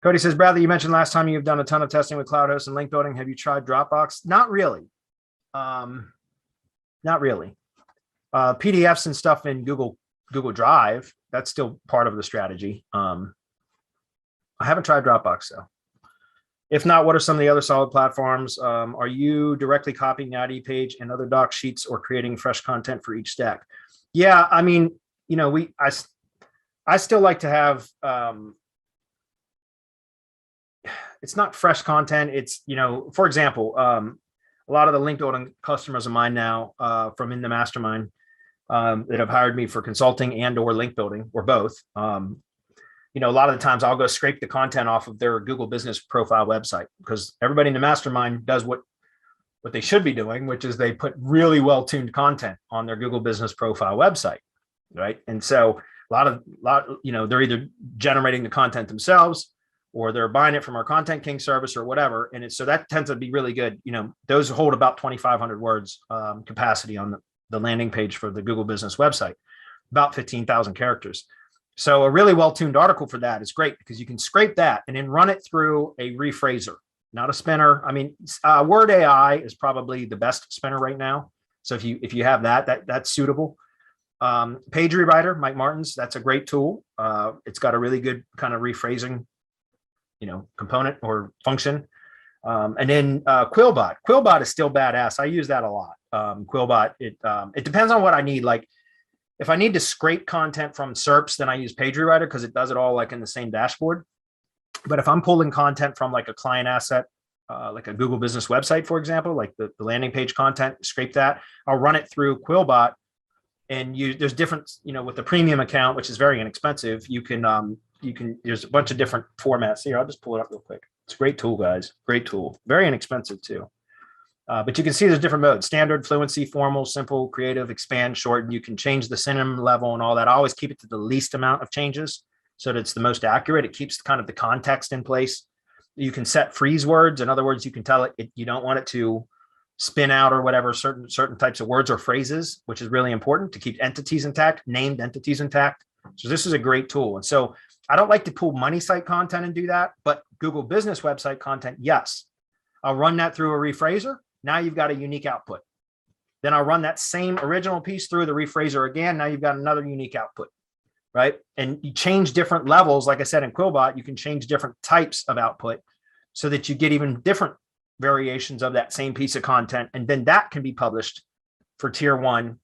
Cody says, Bradley, you mentioned last time you've done a ton of testing with Cloud Host and link building. Have you tried Dropbox? Not really. Not really. PDFs and stuff in Google Drive, that's still part of the strategy. I haven't tried Dropbox though. If not, what are some of the other solid platforms? Are you directly copying the ID page and other doc sheets or creating fresh content for each stack? Yeah, I mean, you know, I still like to have, it's not fresh content. It's, you know, for example, a lot of the link building customers of mine now from in the mastermind that have hired me for consulting and or link building or both. You know, a lot of the times I'll go scrape the content off of their Google Business Profile website, because everybody in the mastermind does what they should be doing, which is they put really well-tuned content on their Google Business Profile website, right? And so a lot, you know, they're either generating the content themselves or they're buying it from our Content King service or whatever. And so that tends to be really good. You know, those hold about 2,500 words capacity on the landing page for the Google Business website, about 15,000 characters. So a really well-tuned article for that is great, because you can scrape that and then run it through a rephraser, not a spinner. I mean, Word AI is probably the best spinner right now. So if you have that's suitable. Page Rewriter, Mike Martin's, that's a great tool. It's got a really good kind of rephrasing, you know, component or function. And then Quillbot. Quillbot is still badass. I use that a lot. Quillbot, it depends on what I need. Like if I need to scrape content from SERPs, then I use Page Rewriter because it does it all like in the same dashboard. But if I'm pulling content from like a client asset, like a Google Business website, for example, like the landing page content, scrape that, I'll run it through Quillbot. And there's different, you know, with the premium account, which is very inexpensive, you can, there's a bunch of different formats here. I'll just pull it up real quick. It's a great tool, guys. Great tool. Very inexpensive too. But you can see there's different modes: standard, fluency, formal, simple, creative, expand, shorten. You can change the synonym level and all that. I always keep it to the least amount of changes so that it's the most accurate. It keeps kind of the context in place. You can set freeze words. In other words, you can tell it you don't want it to spin out or whatever certain types of words or phrases, which is really important to keep entities intact, named entities intact. So this is a great tool. And so I don't like to pull money site content and do that, but Google Business website content, yes. I'll run that through a rephraser. Now you've got a unique output. Then I'll run that same original piece through the rephraser again. Now you've got another unique output, right? And you change different levels. Like I said, in Quillbot, you can change different types of output so that you get even different variations of that same piece of content. And then that can be published for tier one,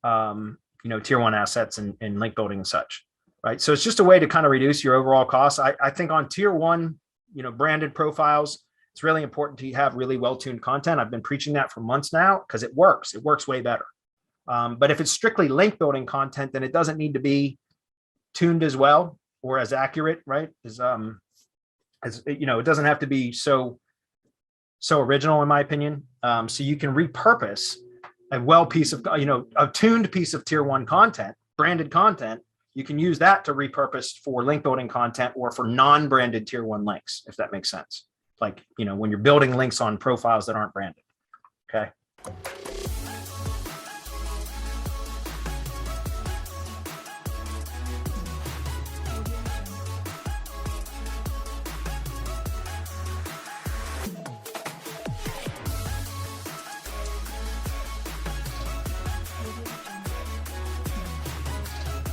you know, tier one assets and link building and such, right? So it's just a way to kind of reduce your overall costs. I think on tier one, you know, branded profiles, it's really important to have really well-tuned content. I've been preaching that for months now because it works. It works way better. But if it's strictly link building content, then it doesn't need to be tuned as well or as accurate, right? As you know, it doesn't have to be so original, in my opinion. So you can repurpose a tuned piece of tier one content, branded content. You can use that to repurpose for link building content or for non-branded tier one links, if that makes sense. Like, you know, when you're building links on profiles that aren't branded. Okay.